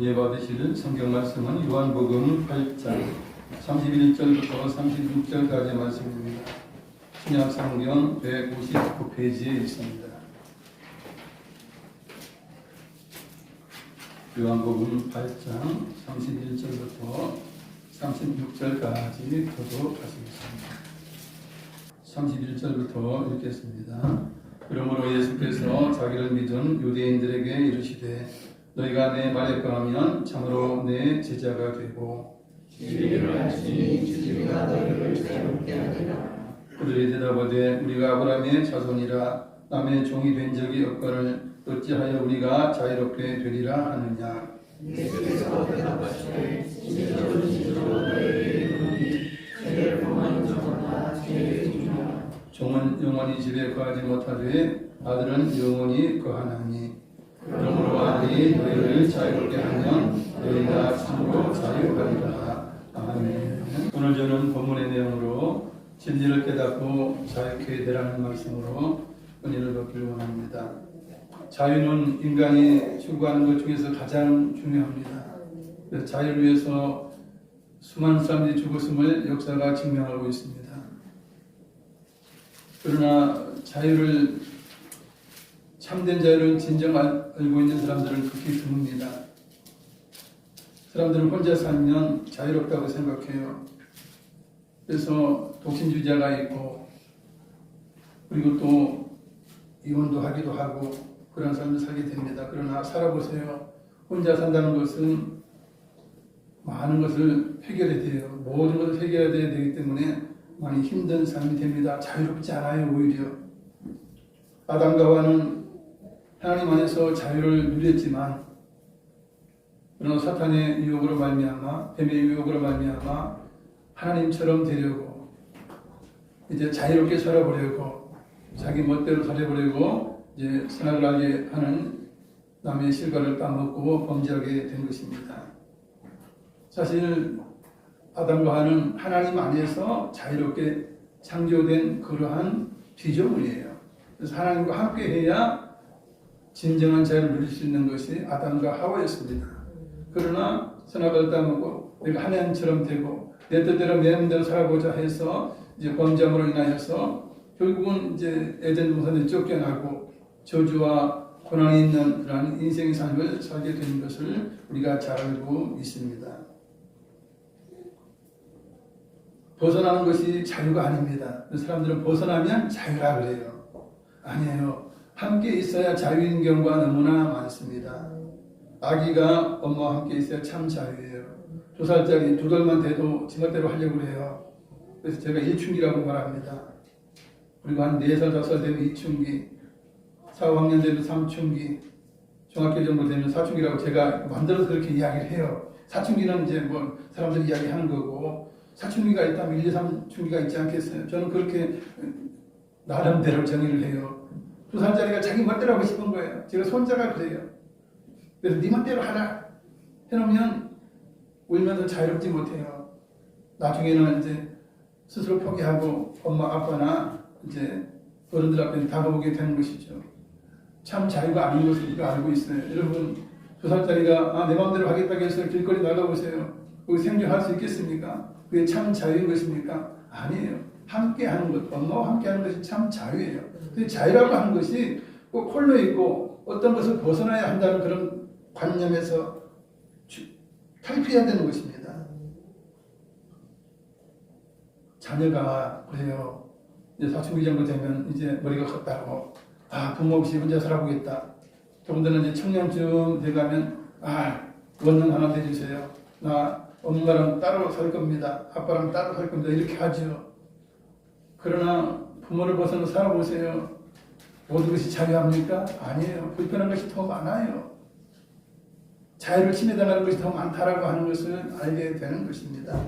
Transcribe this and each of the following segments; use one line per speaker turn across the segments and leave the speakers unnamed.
은혜 받으실 성경 말씀은 요한복음 8장 31절부터 36절까지의 말씀입니다. 신약성경 159페이지에 있습니다. 요한복음 8장 31절부터 36절까지 보도록 하시겠습니다. 31절부터 읽겠습니다. 그러므로 예수께서 자기를 믿은 유대인들에게 이르시되 너희가 내 말에 거하면 참으로 내 제자가 되고
진리를 알지니 진리가 너희를 자유롭게 하리라.
그들이 대답하되 우리가 아브라함의 자손이라 남의 종이 된 적이 없거늘 어찌하여 우리가 자유롭게 되리라 하느냐.
예수께서 대답하시되 진리로 진리로 너희에게 이르노니 세례를 범하는 자마다 죄를 지으며
종은 영원히 집에 거하지 못하되 아들은 영원히 거하나니 그러므로 아들이 너희를 자유롭게 하면 너희가 참으로 자유하리라. 아멘. 오늘 저는 본문의 내용으로 진리를 깨닫고 자유케 되라는 말씀으로 은혜를 받기를 원합니다. 자유는 인간이 추구하는 것 중에서 가장 중요합니다. 그래서 자유를 위해서 수많은 사람들이 죽었음을 역사가 증명하고 있습니다. 그러나 자유를 참된 자유를 진정 알고 있는 사람들은 극히 드뭅니다. 사람들은 혼자 살면 자유롭다고 생각해요. 그래서 독신주의자가 있고 그리고 또 이혼도 하기도 하고 그런 사람들 살게 됩니다. 그러나 살아보세요. 혼자 산다는 것은 많은 것을 해결해야 돼요. 모든 것을 해결해야 되기 때문에 많이 힘든 삶이 됩니다. 자유롭지 않아요. 오히려 아담과 하와는 하나님 안에서 자유를 누렸지만 그러나 사탄의 유혹으로 말미암아 뱀의 유혹으로 말미암아 하나님처럼 되려고 이제 자유롭게 살아보려고 자기 멋대로 살아보려고 이제 선악을 알게 하는 남의 실과를 따먹고 범죄하게 된 것입니다. 사실 아담과 하와는 하나님 안에서 자유롭게 창조된 그러한 피조물이에요. 그래서 하나님과 함께 해야 진정한 자유를 누릴 수 있는 것이 아담과 하와였습니다. 그러나 선악을 따먹고 내가 하나님처럼 되고 내 뜻대로 내 마음대로 살아보자 해서 이제 범죄함으로 인하여서 결국은 이제 에덴 동산에 쫓겨나고 저주와 고난이 있는 그런 인생의 삶을 살게 되는 것을 우리가 잘 알고 있습니다. 벗어나는 것이 자유가 아닙니다. 사람들은 벗어나면 자유라 그래요. 아니에요. 함께 있어야 자유인 경우가 너무나 많습니다. 아기가 엄마와 함께 있어야 참 자유예요. 2살짜리 2달만 돼도 지멋대로 하려고 해요. 그래서 제가 일춘기라고 말합니다. 그리고 한 4살, 5살 되면 2춘기, 4, 5학년 되면 3춘기, 중학교 정도 되면 4춘기라고 제가 만들어서 그렇게 이야기를 해요. 4춘기는 이제 뭐 사람들이 이야기하는 거고 4춘기가 있다면 1, 2, 3춘기가 있지 않겠어요? 저는 그렇게 나름대로 정의를 해요. 2살짜리가 자기 멋대로 하고 싶은 거예요. 제가 손자가 그래요. 그래서 네 멋대로 하라 해놓으면 울면서 자유롭지 못해요. 나중에는 이제 스스로 포기하고 엄마 아빠나 이제 어른들 앞에 다가오게 되는 것이죠. 참 자유가 아닌 것을 우리가 알고 있어요. 여러분 2살짜리가 내 마음대로 하겠다고 해서 길거리 나가보세요. 거기 생존할 수 있겠습니까? 그게 참 자유인 것입니까? 아니에요. 함께 하는 것, 엄마와 함께 하는 것이 참 자유예요. 근데 자유라고 하는 것이 꼭 홀로 있고 어떤 것을 벗어나야 한다는 그런 관념에서 탈피해야 되는 것입니다. 자녀가 그래요. 이제 사춘기 정도 되면 이제 머리가 컸다고 부모 없이 혼자 살아보겠다. 조금들은 이제 청년쯤 돼가면 원룸 하나 내주세요. 나 엄마랑 따로 살 겁니다. 아빠랑 따로 살 겁니다. 이렇게 하죠. 그러나 부모를 벗어나 살아보세요. 모든 것이 자유합니까? 아니에요. 불편한 것이 더 많아요. 자유를 침해당하는 것이 더 많다라고 하는 것을 알게 되는 것입니다.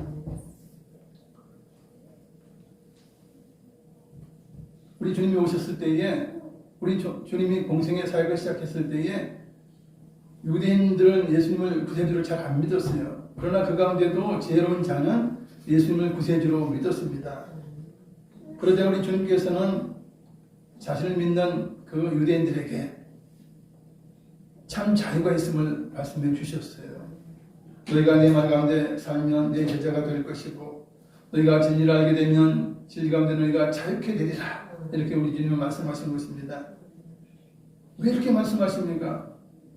우리 주님이 오셨을 때에 우리 주님이 공생의 사역을 시작했을 때에 유대인들은 예수님을 구세주로 잘 안 믿었어요. 그러나 그 가운데도 지혜로운 자는 예수님을 구세주로 믿었습니다. 그러자 우리 주님께서는 자신을 믿는 그 유대인들에게 참 자유가 있음을 말씀해 주셨어요. 너희가 내 말 가운데 살면 내 제자가 될 것이고 너희가 진리를 알게 되면 진리 가운데 너희가 자유케 되리라. 이렇게 우리 주님은 말씀하신 것입니다. 왜 이렇게 말씀하십니까?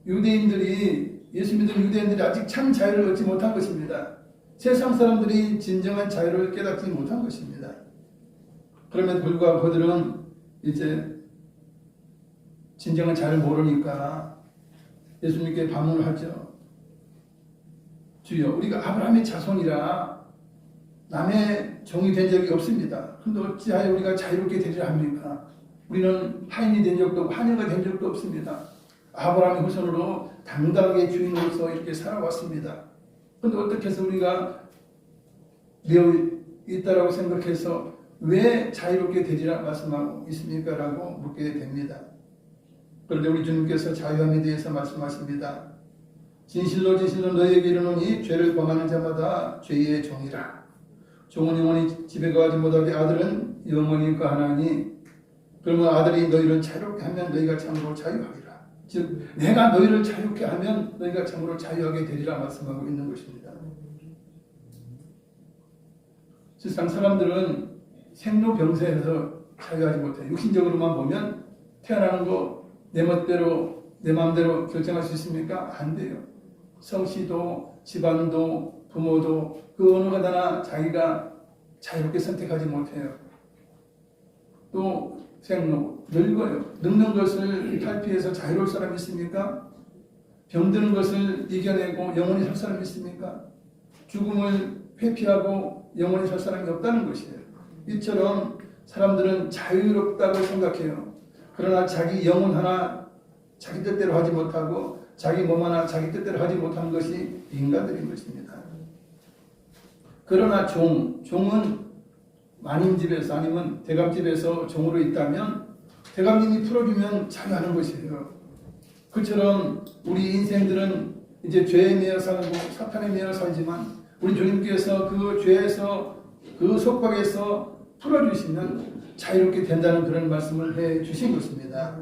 유대인들이 예수 믿는 유대인들이 아직 참 자유를 얻지 못한 것입니다. 세상 사람들이 진정한 자유를 깨닫지 못한 것입니다. 그럼에도 불구하고 그들은 이제 진정한 자유를 모르니까 예수님께 반문을 하죠. 주여, 우리가 아브라함의 자손이라 남의 종이 된 적이 없습니다. 그런데 어찌하여 우리가 자유롭게 되리라 합니까? 우리는 하인이 된 적도 없고 하녀가 된 적도 없습니다. 아브라함의 후손으로 당당하게 주인으로서 이렇게 살아왔습니다. 그런데 어떻게 해서 우리가 되어 있다라고 생각해서 왜 자유롭게 되리라 말씀하고 있습니까? 라고 묻게 됩니다. 그런데 우리 주님께서 자유함에 대해서 말씀하십니다. 진실로 진실로 너희에게 이르노니 죄를 범하는 자마다 죄의 종이라. 종은 영원히 집에 가지 못하게 아들은 영원히 거하나니 그러면 아들이 너희를 자유롭게 하면 너희가 참으로 자유하리라. 즉 내가 너희를 자유롭게 하면 너희가 참으로 자유하게 되리라 말씀하고 있는 것입니다. 세상 사람들은 생로병사에서 자유하지 못해요. 육신적으로만 보면 태어나는 거 내 멋대로 내 마음대로 결정할 수 있습니까? 안 돼요. 성씨도 집안도 부모도 그 어느 하나 자기가 자유롭게 선택하지 못해요. 또 생로 늙어요. 늙는 것을 탈피해서 자유로울 사람이 있습니까? 병드는 것을 이겨내고 영원히 살 사람이 있습니까? 죽음을 회피하고 영원히 살 사람이 없다는 것이에요. 이처럼 사람들은 자유롭다고 생각해요. 그러나 자기 영혼 하나 자기 뜻대로 하지 못하고 자기 몸 하나 자기 뜻대로 하지 못한 것이 인간들인 것입니다. 그러나 종은 마님집에서 아니면 대감집에서 종으로 있다면 대감님이 풀어주면 자유하는 것이에요. 그처럼 우리 인생들은 이제 죄에 매여 살고 사탄에 매여 살지만 우리 주님께서 그 죄에서 그 속박에서 풀어주시면 자유롭게 된다는 그런 말씀을 해 주신 것입니다.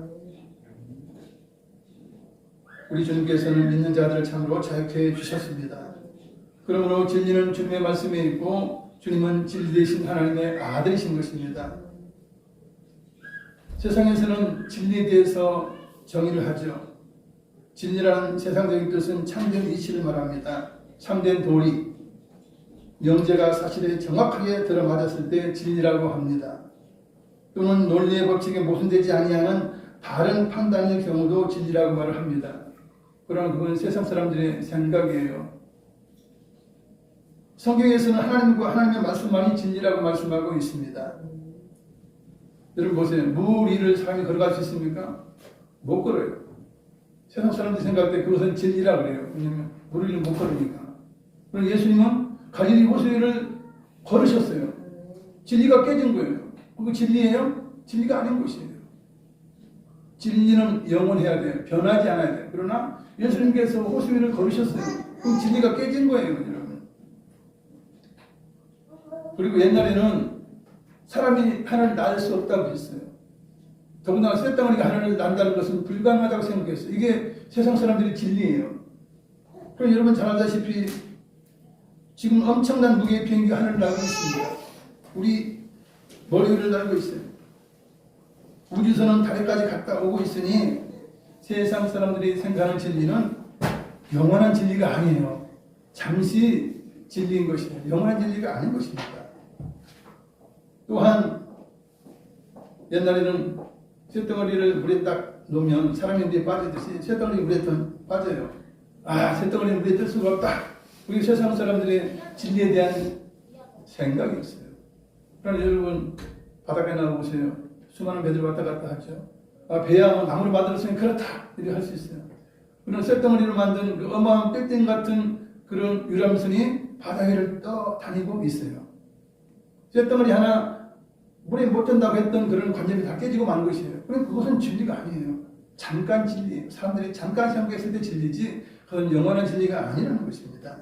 우리 주님께서는 믿는 자들을 참으로 자유케 해 주셨습니다. 그러므로 진리는 주님의 말씀에 있고 주님은 진리 되신 하나님의 아들이신 것입니다. 세상에서는 진리에 대해서 정의를 하죠. 진리라는 세상적인 뜻은 참된 이치를 말합니다. 참된 도리, 명제가 사실에 정확하게 들어맞았을 때 진리라고 합니다. 또는 논리의 법칙에 모순되지 아니하는 바른 판단의 경우도 진리라고 말을 합니다. 그러나 그건 세상 사람들의 생각이에요. 성경에서는 하나님과 하나님의 말씀만이 진리라고 말씀하고 있습니다. 여러분 보세요. 물 위를 사람이 걸어갈 수 있습니까? 못 걸어요. 세상 사람들이 생각할 때 그것은 진리라 그래요. 왜냐하면 물 위를 못 걸으니까. 그럼 예수님은 갈릴리 호수를 걸으셨어요. 진리가 깨진 거예요. 그거 진리예요? 진리가 아닌 것이에요. 진리는 영원해야 돼요. 변하지 않아야 돼요. 그러나 예수님께서 호수 위를 걸으셨어요. 그럼 진리가 깨진 거예요, 여러분. 그리고 옛날에는 사람이 하늘을 날 수 없다고 했어요. 더군다나 쇳덩어리가 하늘을 난다는 것은 불가능하다고 생각했어요. 이게 세상 사람들의 진리예요. 그럼 여러분 잘 알다시피 지금 엄청난 무게의 비행기가 하늘을 날고 있습니다. 우리 머리 위를 날고 있어요. 우주선은 달에까지 갔다 오고 있으니 세상 사람들이 생각하는 진리는 영원한 진리가 아니에요. 잠시 진리인 것이에요. 영원한 진리가 아닌 것입니다. 또한 옛날에는 쇳덩어리를 물에 딱 놓으면 사람이 물에 빠지듯이 쇳덩어리 물에 빠져요. 쇳덩어리는 물에 뜰 수가 없다. 우리 세상 사람들의 진리에 대한 생각이 있어요. 그러나 여러분 바닥에 나와보세요. 수많은 배들 왔다 갔다 하죠. 배야 나무로 만들었으니 그렇다 이렇게 할 수 있어요. 그런 쇳덩어리로 만든 그 어마어마한 빌딩 같은 그런 유람선이 바다 위를 떠다니고 있어요. 쇳덩어리 하나 물에 못 든다고 했던 그런 관념이 다 깨지고 만 것이에요. 그럼 그것은 진리가 아니에요. 잠깐 진리예요. 사람들이 잠깐 생각했을 때 진리지 그건 영원한 진리가 아니라는 것입니다.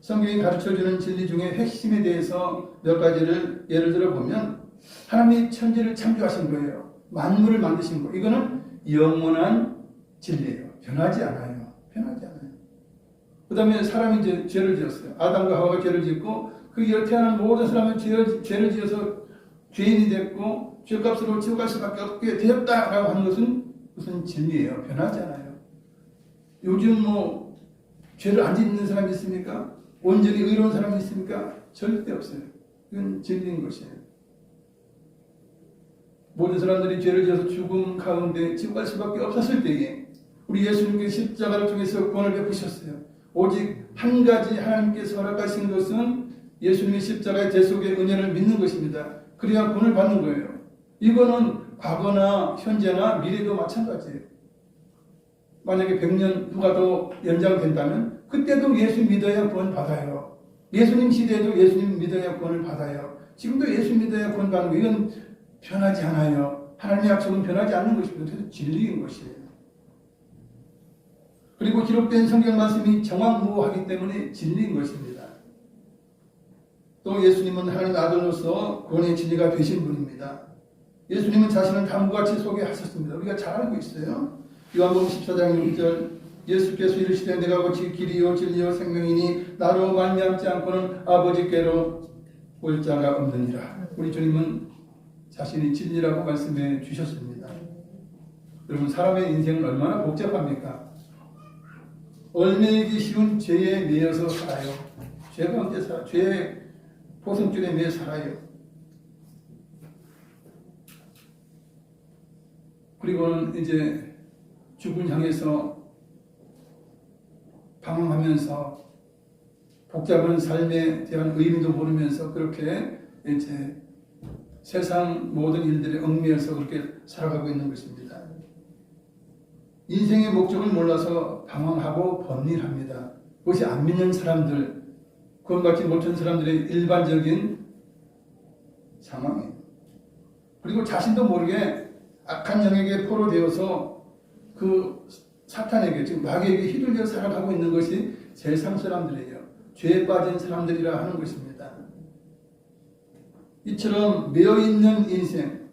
성경이 가르쳐주는 진리 중에 핵심에 대해서 몇 가지를 예를 들어 보면 하나님이 천지를 창조하신 거예요. 만물을 만드신 거. 이거는 영원한 진리예요. 변하지 않아요. 변하지 않아요. 그 다음에 사람이 이제 죄를 지었어요. 아담과 하와가 죄를 짓고 그 이후로 태어난 모든 사람은 죄를 지어서 죄인이 됐고 죄값으로 지옥 갈 수밖에 없게 되었다라고 하는 것은 무슨 진리예요. 변하지 않아요. 요즘 뭐 죄를 안 짓는 사람이 있습니까? 온전히 의로운 사람이 있습니까? 절대 없어요. 이건 진리인 것이에요. 모든 사람들이 죄를 지어서 죽음 가운데 지옥 갈 수밖에 없었을 때에 우리 예수님께서 십자가를 통해서 구원을 베푸셨어요. 오직 한 가지 하나님께서 허락하신 것은 예수님의 십자가의 대속의 은혜를 믿는 것입니다. 그래야 구원을 받는 거예요. 이거는 과거나 현재나 미래도 마찬가지예요. 만약에 100년 후가 더 연장된다면 그때도 예수 믿어야 구원 받아요. 예수님 시대에도 예수님 믿어야 구원을 받아요. 지금도 예수 믿어야 구원 받는 거예요. 이건 변하지 않아요. 하나님의 약속은 변하지 않는 것입니다. 그래서 진리인 것이에요. 그리고 기록된 성경 말씀이 정확무하기 때문에 진리인 것입니다. 또 예수님은 하나님의 아들로서 구원의 진리가 되신 분입니다. 예수님은 자신을 다음과 같이 소개하셨습니다. 우리가 잘 알고 있어요. 요한복음 14장 6절 예수께서 이르시되 내가 곧 길이요 진리요 생명이니 나로 말미암지 않고는 아버지께로 올 자가 없느니라. 우리 주님은 자신이 진리라고 말씀해 주셨습니다. 여러분 사람의 인생은 얼마나 복잡합니까? 얽매이기 쉬운 죄에 매여서 살아요. 죄 가운데 살아요. 죄의 포승줄에 매여 살아요. 그리고는 이제 죽음을 향해서 방황하면서 복잡한 삶에 대한 의미도 모르면서 그렇게 이제 세상 모든 일들에 얽매여서 그렇게 살아가고 있는 것입니다. 인생의 목적을 몰라서 방황하고 번민합니다. 그것이 안 믿는 사람들, 구원받지 못한 사람들의 일반적인 상황이에요. 그리고 자신도 모르게 악한 영에게 포로되어서 그 사탄에게, 즉 마귀에게 휘둘려 살아가고 있는 것이 세상 사람들이에요. 죄에 빠진 사람들이라 하는 것입니다. 이처럼 매여있는 인생,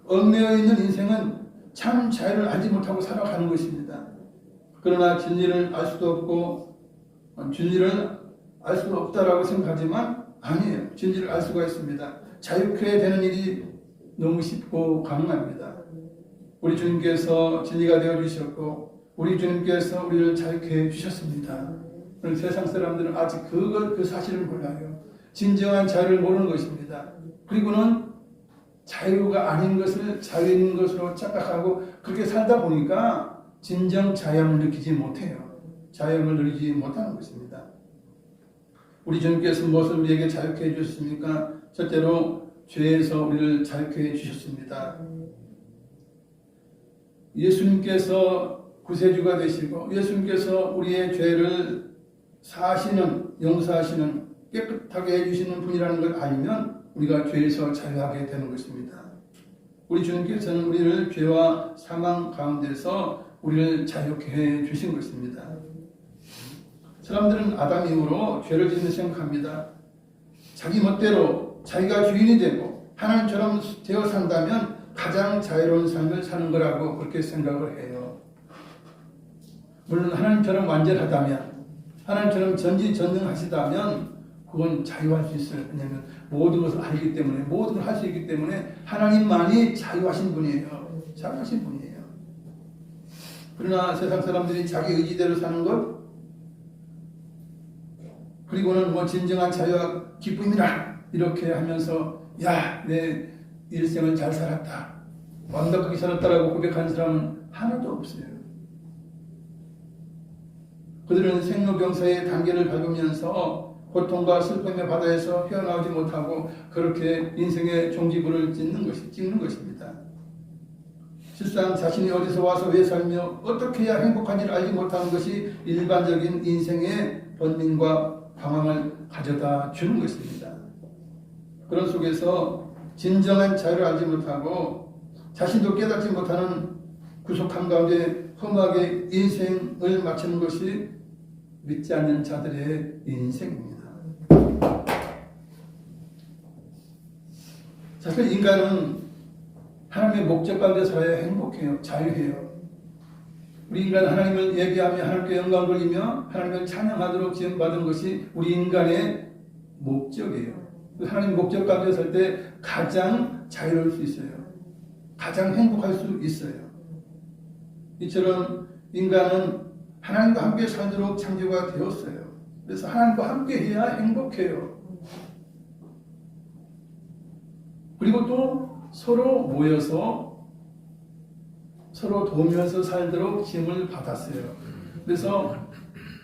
얽매여있는 인생은 참 자유를 알지 못하고 살아가는 것입니다. 그러나 진리를 알 수도 없고 진리를 알 수는 없다라고 생각하지만 아니에요. 진리를 알 수가 있습니다. 자유케 되는 일이 너무 쉽고 가능합니다. 우리 주님께서 진리가 되어주셨고 우리 주님께서 우리를 자유케 해주셨습니다. 그런데 세상 사람들은 아직 그 사실을 몰라요. 진정한 자유를 모르는 것입니다. 그리고는 자유가 아닌 것을 자유인 것으로 착각하고 그렇게 살다 보니까 진정 자유함을 느끼지 못해요. 자유함을 누리지 못하는 것입니다. 우리 주님께서 무엇을 우리에게 자유케 해주셨습니까? 첫째로 죄에서 우리를 자유케 해주셨습니다. 예수님께서 구세주가 되시고 예수님께서 우리의 죄를 사하시는, 용서하시는, 깨끗하게 해주시는 분이라는 걸 알면 우리가 죄에서 자유하게 되는 것입니다. 우리 주님께서는 우리를 죄와 사망 가운데서 우리를 자유케 해 주신 것입니다. 사람들은 아담 이후로 죄를 짓는 생각합니다. 자기 멋대로 자기가 주인이 되고 하나님처럼 되어 산다면 가장 자유로운 삶을 사는 거라고 그렇게 생각을 해요. 물론 하나님처럼 완전하다면, 하나님처럼 전지전능하시다면 그건 자유할 수 있어요. 왜냐하면 모든 것을 알기 때문에, 모든 걸 할 수 있기 때문에 하나님만이 자유하신 분이에요. 자유하신 분이에요. 그러나 세상 사람들이 자기 의지대로 사는 것, 그리고는 뭐 진정한 자유와 기쁨이라 이렇게 하면서 야, 내 일생을 잘 살았다, 완벽하게 살았다라고 고백하는 사람은 하나도 없어요. 그들은 생로병사의 단계를 밟으면서 고통과 슬픔의 바다에서 헤어나오지 못하고 그렇게 인생의 종지부를 찍는 것입니다. 실상 자신이 어디서 와서 왜 살며 어떻게 해야 행복한지를 알지 못하는 것이 일반적인 인생의 번민과 방황을 가져다 주는 것입니다. 그런 속에서 진정한 자유를 알지 못하고 자신도 깨닫지 못하는 구속함 가운데 험하게 인생을 마치는 것이 믿지 않는 자들의 인생입니다. 사실 인간은 하나님의 목적 가운데 살아야 행복해요. 자유해요. 우리 인간 하나님을 예배하며 하나님께 영광 돌리며 하나님을 찬양하도록 지음받은 것이 우리 인간의 목적이에요. 하나님 목적 가운데 설 때 가장 자유로울 수 있어요. 가장 행복할 수 있어요. 이처럼 인간은 하나님과 함께 살도록 창조가 되었어요. 그래서 하나님과 함께 해야 행복해요. 그리고 또 서로 모여서 서로 도우면서 살도록 지음을 받았어요. 그래서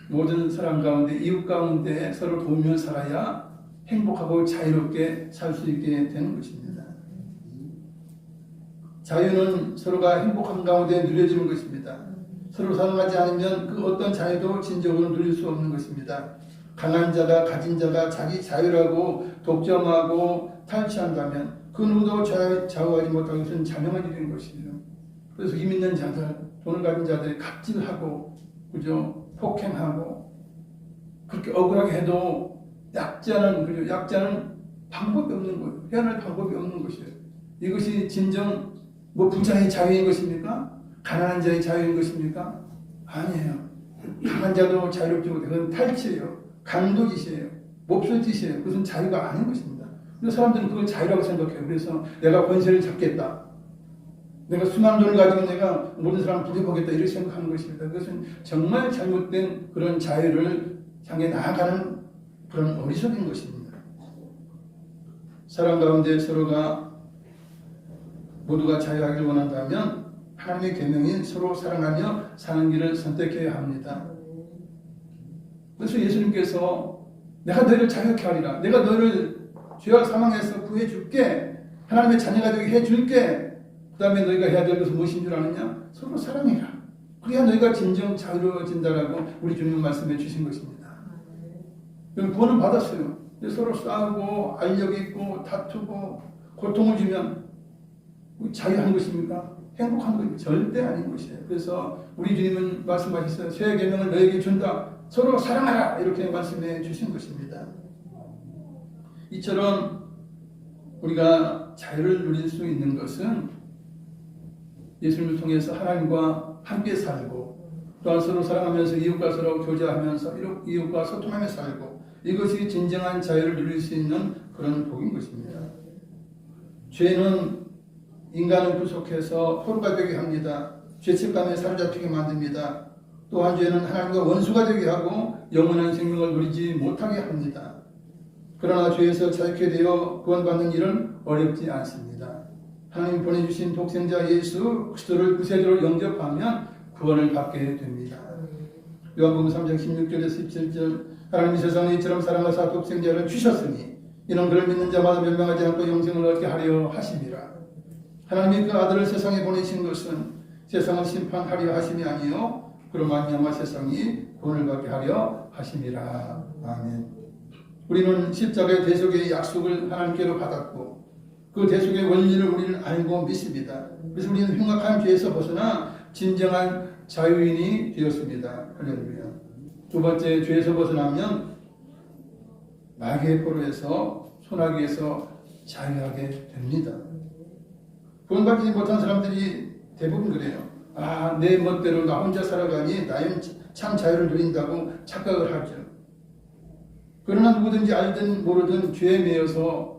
모든 사람 가운데 이웃 가운데 서로 도우며 살아야 행복하고 자유롭게 살 수 있게 되는 것입니다. 자유는 서로가 행복한 가운데 누려지는 것입니다. 서로 사랑하지 않으면 그 어떤 자유도 진정으로 누릴 수 없는 것입니다. 강한 자가 가진 자가 자기 자유라고 독점하고 탈취한다면 그 누구도 좌우하지 못하는 것은 자명한 일인 것이에요. 그래서 힘 있는 자들, 돈을 가진 자들이 갑질하고 그죠? 폭행하고 그렇게 억울하게 해도 약자는 방법이 없는 거예요. 해낼 방법이 없는 것이에요. 이것이 진정 부자의 자유인 것입니까? 가난한 자의 자유인 것입니까? 아니에요. 강한 자도 자유롭지 못해. 그건 탈취예요. 강도짓이에요. 몹쓸짓이에요. 그것은 자유가 아닌 것입니다. 그래서 사람들은 그걸 자유라고 생각해요. 그래서 내가 권세를 잡겠다. 내가 수많은 돈을 가지고 내가 모든 사람을 부려보겠다 이렇게 생각하는 것입니다. 그것은 정말 잘못된 그런 자유를 향해 나아가는 그런 어리석인 것입니다. 사람 가운데 모두가 자유하기를 원한다면 하나님의 계명인 서로 사랑하며 사는 길을 선택해야 합니다. 그래서 예수님께서 내가 너희를 자유케 하리라. 내가 너희를 죄악 사망에서 구해줄게. 하나님의 자녀가 되게 해줄게. 그 다음에 너희가 해야 될 것은 무엇인 줄 아느냐? 서로 사랑해라. 그래야 너희가 진정 자유로워진다라고 우리 주님은 말씀해 주신 것입니다. 그럼 구원을 받았어요. 서로 싸우고 알력 있고 다투고 고통을 주면 자유한 것입니까? 행복한 것이 절대 아닌 것이에요. 그래서 우리 주님은 말씀하셨어요. 새 계명을 너에게 준다. 서로 사랑하라. 이렇게 말씀해 주신 것입니다. 이처럼 우리가 자유를 누릴 수 있는 것은 예수님을 통해서 하나님과 함께 살고 또한 서로 사랑하면서 이웃과 서로 교제하면서 이웃과 소통하며 살고 이것이 진정한 자유를 누릴 수 있는 그런 복인 것입니다. 죄는 인간을 구속해서 포로가 되게 합니다. 죄책감에 사로잡히게 만듭니다. 또한 죄는 하나님과 원수가 되게 하고 영원한 생명을 누리지 못하게 합니다. 그러나 죄에서 자유케 되어 구원받는 일은 어렵지 않습니다. 하나님 보내주신 독생자 예수 그리스도를 구세주로 영접하면 구원을 받게 됩니다. 요한복음 3장 16절에서 17절 하나님이 세상을 이처럼 사랑하사 독생자를 주셨으니 이는 그를 믿는 자마다 멸망하지 않고 영생을 얻게 하려 하심이라. 하나님이 그 아들을 세상에 보내신 것은 세상을 심판하려 하심이 아니요 그로 말미암아 세상이 구원을 받게 하려 하심이라. 아멘. 우리는 십자가의 대속의 약속을 하나님께로 받았고 그 대속의 원리를 우리는 알고 믿습니다. 그래서 우리는 흉악한 죄에서 벗어나 진정한 자유인이 되었습니다. 할렐루야. 두 번째, 죄에서 벗어나면 마귀의 포로에서 소나기에서 자유하게 됩니다. 구원받지 못한 사람들이 대부분 그래요. 내 멋대로 나 혼자 살아가니 나는 참 자유를 누린다고 착각을 하죠. 그러나 누구든지 알든 모르든 죄에 매여서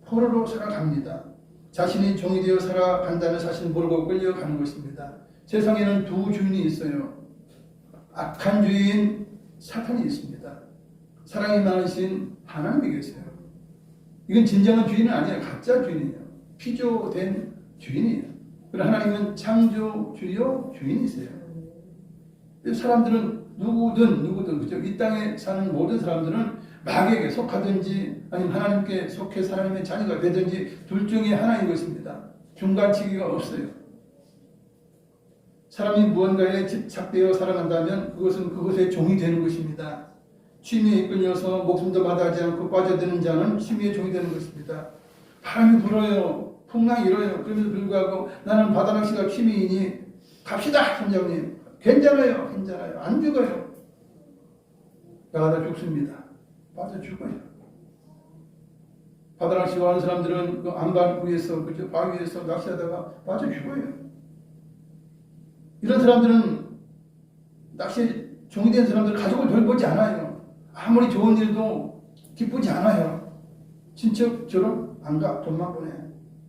포로로 살아갑니다. 자신이 종이 되어 살아간다는 사실을 모르고 끌려가는 것입니다. 세상에는 두 주인이 있어요. 악한 주인 사탄이 있습니다. 사랑이 많으신 하나님이 계세요. 이건 진정한 주인은 아니에요. 가짜 주인이에요. 피조된 주인이에요. 그러나 하나님은 창조주요 주인이세요. 사람들은 누구든 그죠? 이 땅에 사는 모든 사람들은 마귀에게 속하든지 아니면 하나님께 속해서 하나님의 자녀가 되든지 둘 중에 하나인 것입니다. 중간치기가 없어요. 사람이 무언가에 집착되어 살아간다면 그것은 그것의 종이 되는 것입니다. 취미에 이끌려서 목숨도 마다하지 않고 빠져드는 자는 취미의 종이 되는 것입니다. 바람이 불어요. 풍랑이 일어요. 그럼에도 불구하고 나는 바다낚시가 취미이니 갑시다 선장님. 괜찮아요. 안 죽어요. 나가다 죽습니다. 빠져 죽어요. 바다낚시 하는 사람들은 그 안반 위에서 그죠? 바위 위에서 낚시하다가 빠져 죽어요. 이런 사람들은 낚시 종이 된 사람들 가족을 별 보지 않아요. 아무리 좋은 일도 기쁘지 않아요. 친척처럼 안 가. 돈만 보내.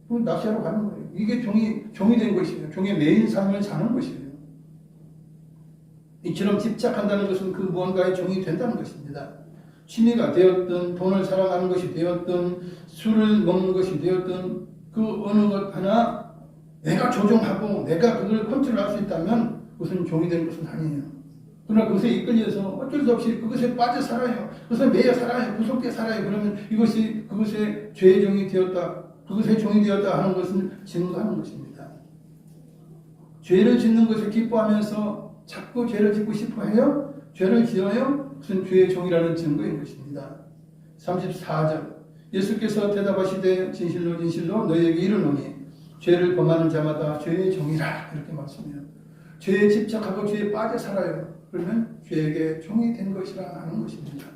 그럼 낚시하러 가는 거예요. 이게 종이 된 것이에요. 종의 메인 삶을 사는 것이에요. 이처럼 집착한다는 것은 그 무언가의 종이 된다는 것입니다. 취미가 되었든 돈을 사랑하는 것이 되었든 술을 먹는 것이 되었든 그 어느 것 하나 내가 조종하고 내가 그걸 컨트롤할 수 있다면 그것은 종이 된 것은 아니에요. 그러나 그것에 이끌려서 어쩔 수 없이 그것에 빠져 살아요. 그것에 매여 살아요. 구속돼 살아요. 그러면 이것이 그것의 죄의 종이 되었다. 그것의 종이 되었다 하는 것은 증거하는 것입니다. 죄를 짓는 것을 기뻐하면서 자꾸 죄를 짓고 싶어 해요. 죄를 지어요. 그것은 죄의 종이라는 증거인 것입니다. 34절 예수께서 대답하시되 진실로 진실로 너희에게 이르노니 죄를 범하는 자마다 죄의 종이라 이렇게 말씀해요. 죄에 집착하고 죄에 빠져 살아요. 그러면 죄에게 종이 된 것이라 하는 것입니다.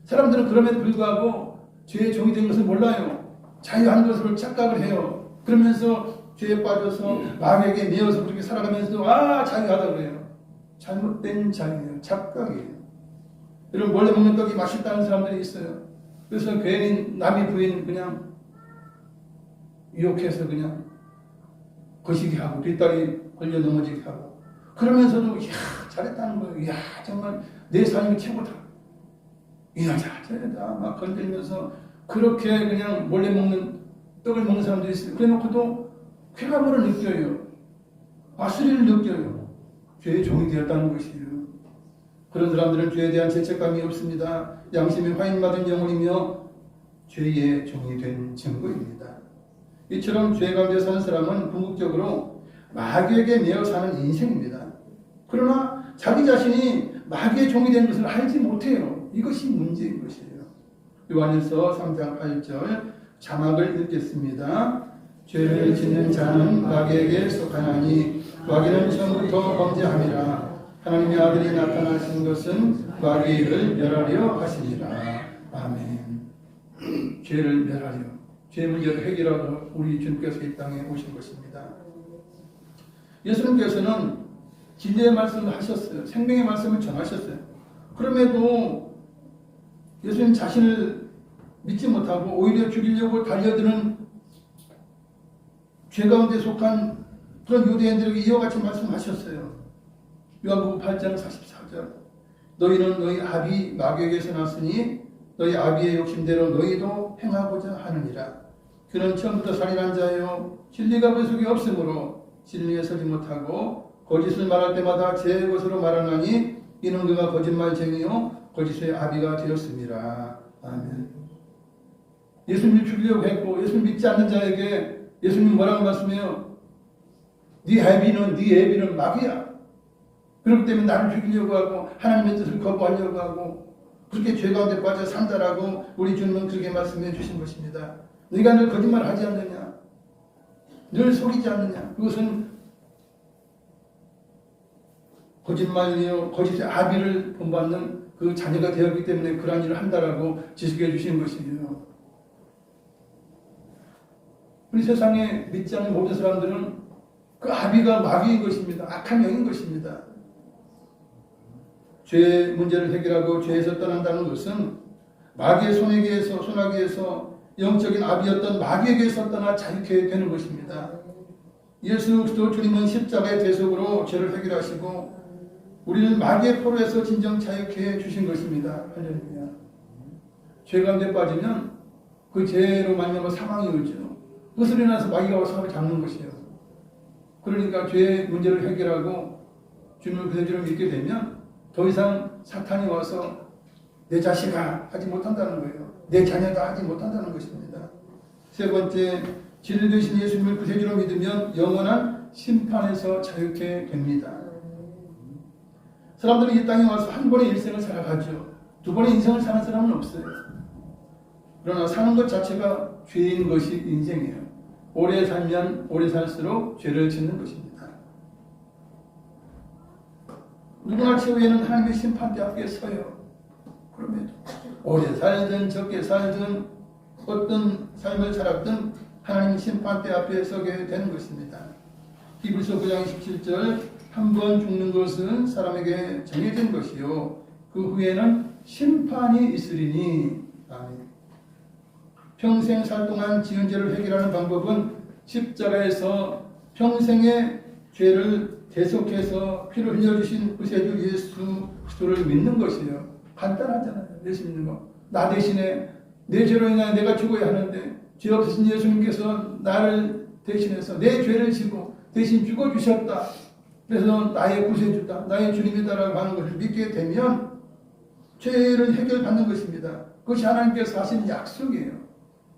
사람들은 그럼에도 불구하고 죄의 종이 된 것을 몰라요. 자유한 것으로 착각을 해요. 그러면서 죄에 빠져서 마귀에게 매여서 그렇게 살아가면서도 자유하다고 그래요. 잘못된 자유예요. 착각이에요. 여러분 원래 먹는 떡이 맛있다는 사람들이 있어요. 그래서 괜히 남의 부인 그냥 유혹해서 그냥 거시기 하고 뒷다리 걸려 넘어지게 하고 그러면서도 잘했다는 거예요. 이야 정말 내 삶이 최고다. 이 여자 잘했다 막 건들면서 그렇게 그냥 몰래 먹는 떡을 먹는 사람들이 있어요. 그래놓고도 쾌감을 느껴요. 스릴을 느껴요. 죄의 종이 되었다는 것이에요. 그런 사람들은 죄에 대한 죄책감이 없습니다. 양심이 화인받은 영혼이며 죄의 종이 된 증거입니다. 이처럼 죄 가운데 사는 사람은 궁극적으로 마귀에게 매여 사는 인생입니다. 그러나 자기 자신이 마귀의 종이 된 것을 알지 못해요. 이것이 문제인 것이에요. 요한일서 3장 8절 자막을 읽겠습니다. 죄를 짓는 자는 마귀에게 속하나니 마귀는 처음부터 범죄함이라. 하나님의 아들이 나타나신 것은 마귀를 멸하려 하시니라. 아멘. 죄를 멸하려. 죄 문제를 해결하러 우리 주님께서 이 땅에 오신 것입니다. 예수님께서는 진리의 말씀을 하셨어요. 생명의 말씀을 전하셨어요. 그럼에도 예수님 자신을 믿지 못하고 오히려 죽이려고 달려드는 죄 가운데 속한 그런 유대인들에게 이와 같이 말씀하셨어요. 요한복음 8장 44절 너희는 너희 아비 마귀에게서 났으니 너희 아비의 욕심대로 너희도 행하고자 하느니라. 그는 처음부터 살인한 자요 진리가 그 속에 없으므로 진리에 서지 못하고 거짓을 말할 때마다 제 것으로 말하나니 이는 그가 거짓말쟁이요 거짓의 아비가 되었습니다. 아멘. 예수님을 죽이려고 했고 예수님 믿지 않는 자에게 예수님 뭐라고 말씀해요? 네 애비는 마귀야. 그렇기 때문에 나를 죽이려고 하고 하나님의 뜻을 거부하려고 하고 그렇게 죄 가운데 빠져 산다라고 우리 주님은 그렇게 말씀해 주신 것입니다. 네가 늘 거짓말하지 않느냐? 늘 속이지 않느냐? 그것은 거짓말이요 거짓의 아비를 본받는 그 자녀가 되었기 때문에 그러한 일을 한다라고 지식해 주신 것이에요. 우리 세상에 믿지 않는 모든 사람들은 그 아비가 마귀인 것입니다. 악한 영인 것입니다. 죄의 문제를 해결하고 죄에서 떠난다는 것은 마귀의 손아귀에서 영적인 아비였던 마귀에게서 떠나 자유케 되는 것입니다. 예수 그리스도 주님은 십자가의 대속으로 죄를 해결하시고 우리는 마귀의 포로에서 진정 자유케 해주신 것입니다. 할렐루야. 죄 가운데 빠지면 그 죄로 말미암아 사망이 오죠. 그것으로 인해서 마귀가 와서 잡는 것이에요. 그러니까 죄의 문제를 해결하고 주님을 그대로 믿게 되면 더 이상 사탄이 와서 내 자식아 하지 못한다는 거예요. 내 자녀다 하지 못한다는 것입니다. 세 번째, 진리 되신 예수님을 구세주로 믿으면 영원한 심판에서 자유케 됩니다. 사람들은 이 땅에 와서 한 번의 일생을 살아가죠. 두 번의 인생을 사는 사람은 없어요. 그러나 사는 것 자체가 죄인 것이 인생이에요. 오래 살면 오래 살수록 죄를 짓는 것입니다. 누구나 최후에는 하나님의 심판대 앞에 서요. 그럼에도 오래 살든 적게 살든 어떤 삶을 살았든 하나님 심판대 앞에 서게 되는 것입니다. 히브리서 9장 17절 한 번 죽는 것은 사람에게 정해진 것이요 그 후에는 심판이 있으리니. 아멘. 평생 살 동안 지은 죄를 해결하는 방법은 십자가에서 평생의 죄를 대속해서 피를 흘려주신 구세주 예수 그리스도를 믿는 것이에요. 간단하잖아요. 예수 믿는 거. 나 대신에 내 죄로 인하여 내가 죽어야 하는데 죄 없으신 예수님께서 나를 대신해서 내 죄를 지고 대신 죽어주셨다. 그래서 나의 구세주다, 나의 주님이다라고 하는 것을 믿게 되면 죄를 해결받는 것입니다. 그것이 하나님께서 하신 약속이에요.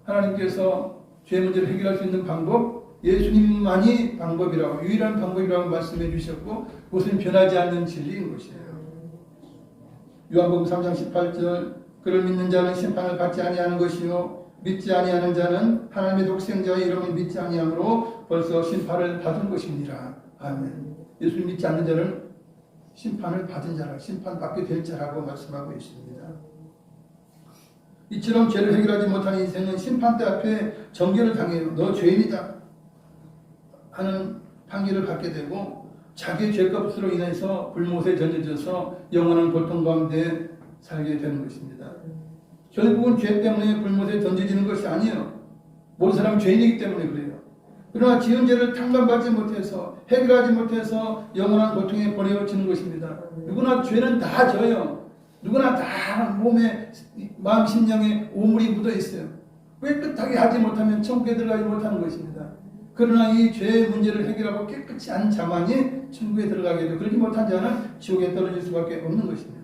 하나님께서 죄 문제를 해결할 수 있는 방법, 예수님만이 방법이라고, 유일한 방법이라고 말씀해 주셨고 그것은 변하지 않는 진리인 것이에요. 요한복음 3장 18절 그를 믿는 자는 심판을 받지 아니하는 것이요 믿지 아니하는 자는 하나님의 독생자의 이름을 믿지 아니하므로 벌써 심판을 받은 것입니다. 아멘. 예수 믿지 않는 자는 심판을 받은 자라, 심판받게 될 자라고 말씀하고 있습니다. 이처럼 죄를 해결하지 못하는 인생은 심판대 앞에 정죄를 당해요. 너 죄인이다 하는 판결을 받게 되고 자기의 죄값으로 인해서 불못에 던져져서 영원한 고통 가운데 살게 되는 것입니다. 결국은 죄 때문에 불못에 던져지는 것이 아니에요. 모든 사람은 죄인이기 때문에 그래요. 그러나 지은 죄를 탕감받지 못해서 해결하지 못해서 영원한 고통에 버려지는 것입니다. 누구나 죄는 다 져요. 누구나 다 몸에 마음 심령에 오물이 묻어 있어요. 깨끗하게 하지 못하면 천국에 들어가지 못하는 것입니다. 그러나 이 죄의 문제를 해결하고 깨끗이 한 자만이 천국에 들어가게 되고 그러지 못한 자는 지옥에 떨어질 수밖에 없는 것입니다.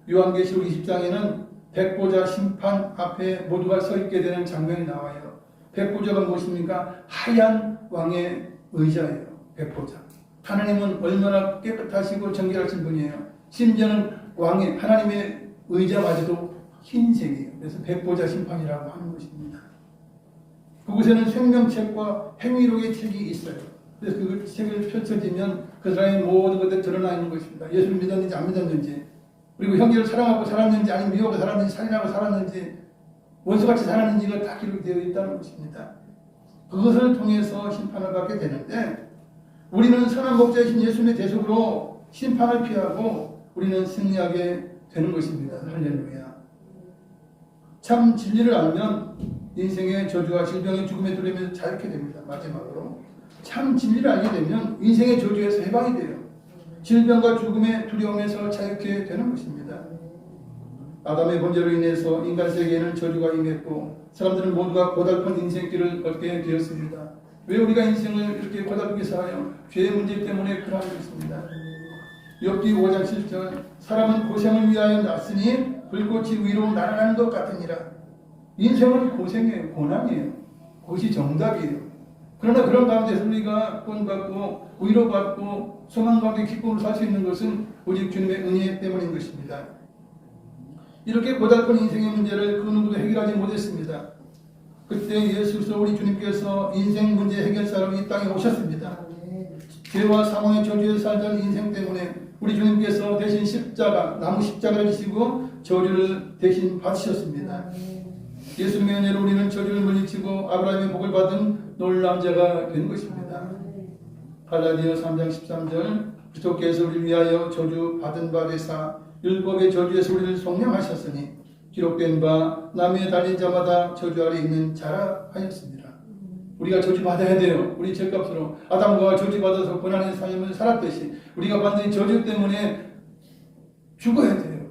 요한계시록 20장에는 백보자 심판 앞에 모두가 서 있게 되는 장면이 나와요. 백보자가 무엇입니까? 하얀 왕의 의자예요. 백보자. 하나님은 얼마나 깨끗하시고 정결하신 분이에요. 심지어는 왕의 하나님의 의자마저도 흰색이에요. 그래서 백보자 심판이라고 하는 것입니다. 그곳에는 생명책과 행위록의 책이 있어요. 그래서 그 책을 펼쳐지면 그 사람의 모든 것들이 드러나 있는 것입니다. 예수를 믿었는지 안 믿었는지, 그리고 형제를 사랑하고 살았는지 아니면 미워하고 살았는지 살인하고 살았는지 원수같이 살았는지가 다 기록되어 있다는 것입니다. 그것을 통해서 심판을 받게 되는데 우리는 선한 목자이신 예수님의 대속으로 심판을 피하고 우리는 승리하게 되는 것입니다. 할렐루야. 참 진리를 알면 인생의 저주와 질병의 죽음의 두려움에서 자유케 됩니다. 마지막으로 참 진리를 알게 되면 인생의 저주에서 해방이 돼요. 질병과 죽음의 두려움에서 자유케 되는 것입니다. 아담의 범죄로 인해서 인간 세계에는 저주가 임했고 사람들은 모두가 고달픈 인생길을 걷게 되었습니다. 왜 우리가 인생을 이렇게 고달프게 살아요? 죄의 문제 때문에 그러한 것입니다. 욥기 5장 7절 사람은 고생을 위하여 났으니 불꽃이 위로 날아가는 것 같으니라. 인생은 고생이에요. 고난이에요. 그것이 정답이에요. 그러나 그런 가운데서 우리가 구원받고 위로받고 소망 가운데 기쁨으로 살 수 있는 것은 오직 주님의 은혜 때문인 것입니다. 이렇게 고달픈 인생의 문제를 그 누구도 해결하지 못했습니다. 그때 예수 그리스도 우리 주님께서 인생 문제 해결사로 이 땅에 오셨습니다. 죄와 사망의 저주에 살던 인생 때문에 우리 주님께서 대신 십자가, 나무 십자가를 지시고 저주를 대신 받으셨습니다. 예수님의 은혜로 우리는 저주를 물리치고 아브라함의 복을 받은 놀라운 자가 된 것입니다. 갈라디아 3장 13절 그리스도께서 우리를 위하여 저주 받은 바 되사 율법의 저주에서 우리를 속량하셨으니 기록된 바 남의 달린 자마다 저주 아래 있는 자라 하였습니다. 우리가 저주 받아야 돼요. 우리 죄값으로 아담과 저주 받아서 고난의 삶을 살았듯이 우리가 받는 저주 때문에 죽어야 돼요.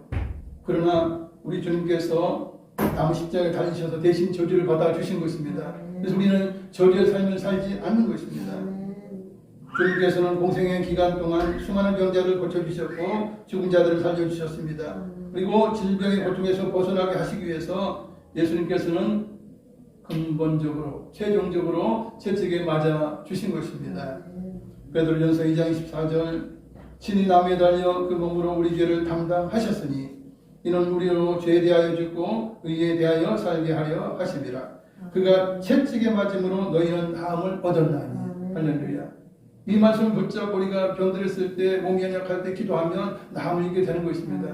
그러나 우리 주님께서 나무 십자가에 달리셔서 대신 저주를 받아 주신 것입니다. 그래서 우리는 저주의 삶을 살지 않는 것입니다. 주님께서는 공생의 기간 동안 수많은 병자를 고쳐주셨고 죽은 자들을 살려주셨습니다. 그리고 질병의 고통에서 벗어나게 하시기 위해서 예수님께서는 근본적으로 최종적으로 채찍에 맞아 주신 것입니다. 베드로전서 2장 24절 친히 나무에 달려 그 몸으로 우리 죄를 담당하셨으니 이는 우리로 죄에 대하여 죽고 의에 대하여 살게 하려 하심이라. 그가 채찍에 맞음으로 너희는 나음을 얻었나니. 할렐루야. 이 말씀을 붙잡고 우리가 병들었을 때 몸이 연약할 때 기도하면 나음을 얻게 되는 것입니다.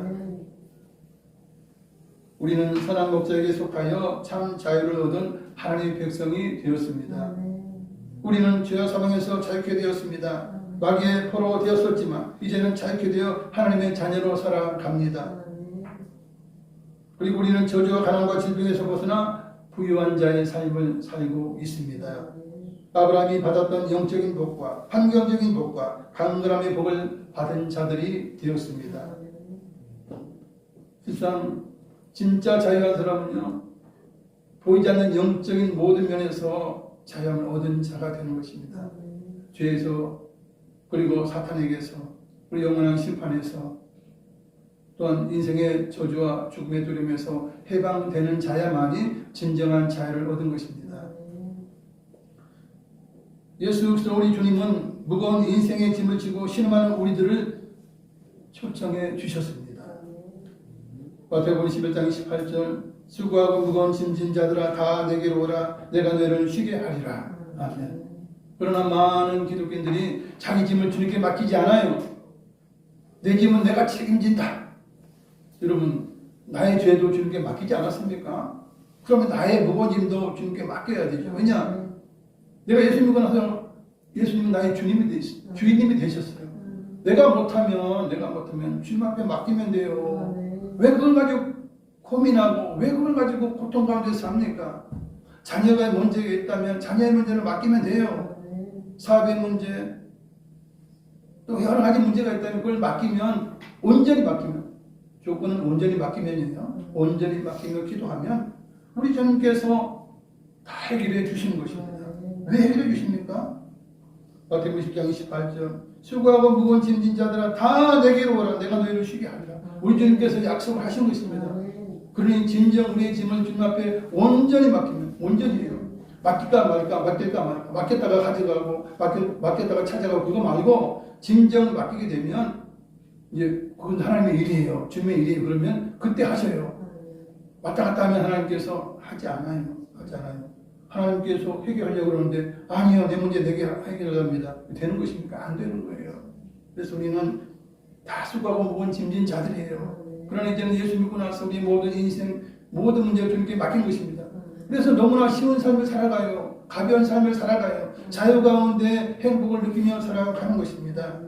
우리는 선한 목자에게 속하여 참 자유를 얻은 하나님의 백성이 되었습니다. 우리는 죄와 사망에서 자유케 되었습니다. 마귀의 포로 되었었지만 이제는 자유케 되어 하나님의 자녀로 살아갑니다. 그리고 우리는 저주와 가난과 질병에서 벗어나 부유한 자의 삶을 살고 있습니다. 아브라함이 받았던 영적인 복과 환경적인 복과 강건함의 복을 받은 자들이 되었습니다. 실상 진짜 자유한 사람은요, 보이지 않는 영적인 모든 면에서 자유함을 얻은 자가 되는 것입니다. 죄에서, 그리고 사탄에게서, 그리고 영원한 심판에서, 또한 인생의 저주와 죽음의 두려움에서 해방되는 자야만이 진정한 자유를 얻은 것입니다. 예수 그리스도 우리 주님은 무거운 인생의 짐을 지고 신음하는 우리들을 초청해 주셨습니다. 마태복음 11장 28절 수고하고 무거운 짐진 자들아 다 내게로 오라 내가 너희를 쉬게 하리라. 아멘. 그러나 많은 기독교인들이 자기 짐을 주님께 맡기지 않아요. 내 짐은 내가 책임진다. 여러분, 나의 죄도 주님께 맡기지 않았습니까? 그러면 나의 무거운 짐도 주님께 맡겨야 되죠. 왜냐? 내가 예수 믿고 나서 예수님은 나의 주인님이 되셨어요. 내가 못하면 주님 앞에 맡기면 돼요. 왜 그걸 가지고 고민하고 왜 그걸 가지고 고통 가운데 삽니까? 자녀가 문제가 있다면 자녀의 문제를 맡기면 돼요. 사업의 문제, 또 여러 가지 문제가 있다면 그걸 맡기면, 온전히 맡기면, 조건은 온전히 맡기면이에요. 온전히 맡기며 기도하면 우리 주님께서 다 해결해 주시는 것입니다. 왜 해결해 주십니까? 마태복음 10장 28절 수고하고 무거운 짐진 자들아 다 내게로 오라 내가 너희를 쉬게 하리라. 우리 주님께서 약속을 하신 것입니다. 그러니 진정 우리의 짐을 주님 앞에 온전히 맡기면, 온전히요. 맡길까 말까, 맡겼다가 가져가고, 맡겼다가 찾아가고, 그거 말고, 진정 맡기게 되면, 이제, 그건 하나님의 일이에요. 주님의 일이에요. 그러면, 그때 하셔요. 왔다 갔다 하면 하나님께서 하지 않아요. 하나님께서 해결하려고 그러는데, 아니요, 내 문제 내게 해결합니다. 되는 것입니까? 안 되는 거예요. 그래서 우리는 다 수고하고 무거운 짐진 자들이에요. 그러나 이제는 예수 믿고 나서 우리 모든 인생, 모든 문제를 주님께 맡긴 것입니다. 그래서 너무나 쉬운 삶을 살아가요. 가벼운 삶을 살아가요. 자유 가운데 행복을 느끼며 살아가는 것입니다.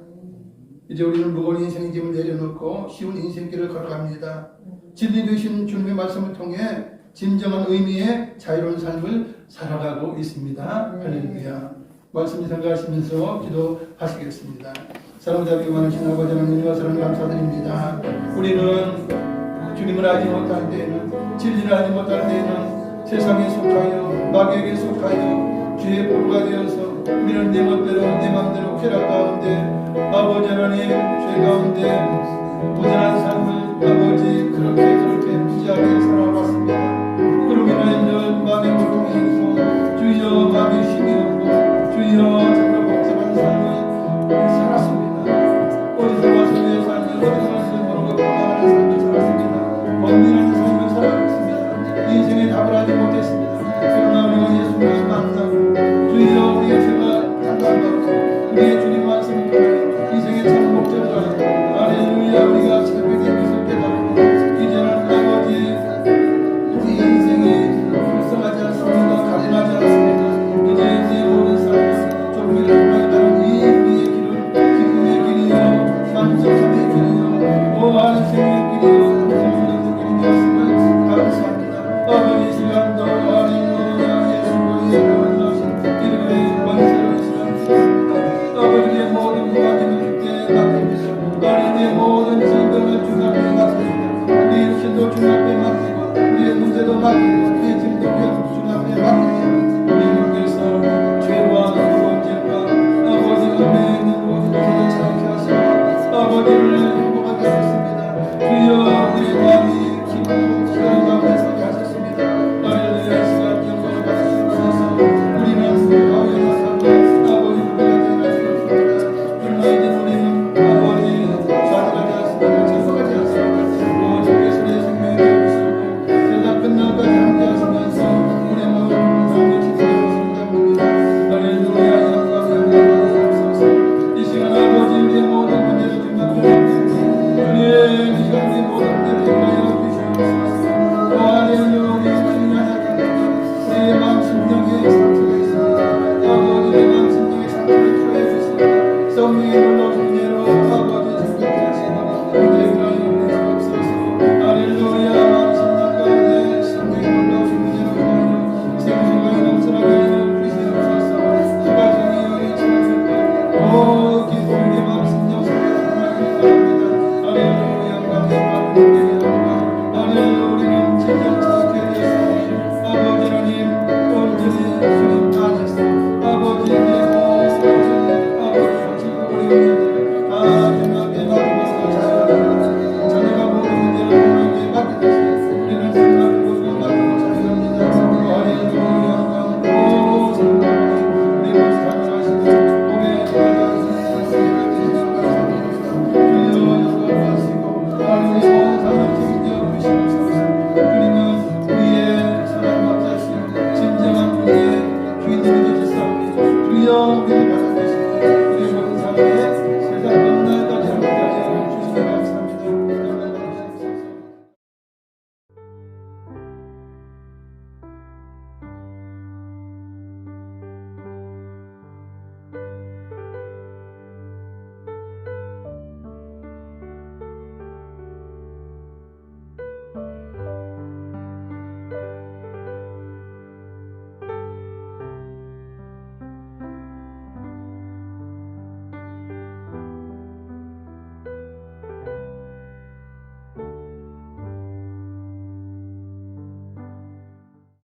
이제 우리는 무거운 인생의 짐을 내려놓고 쉬운 인생길을 걸어갑니다. 진리 되신 주님의 말씀을 통해 진정한 의미의 자유로운 삶을 살아가고 있습니다. 할렐루야. 말씀 생각하시면서 기도하시겠습니다. 사랑과 자비 많으신 아버지 하나님과 사랑 감사드립니다. 우리는 주님을 알지 못할 때에는, 진리를 알지 못할 때에는 세상에 속하여 마귀에게 속하여 죄의 포로가 되어서 우리는 내 멋대로 내 마음대로 쾌락 가운데 아버지 하나님 죄 가운데 무전한 삶을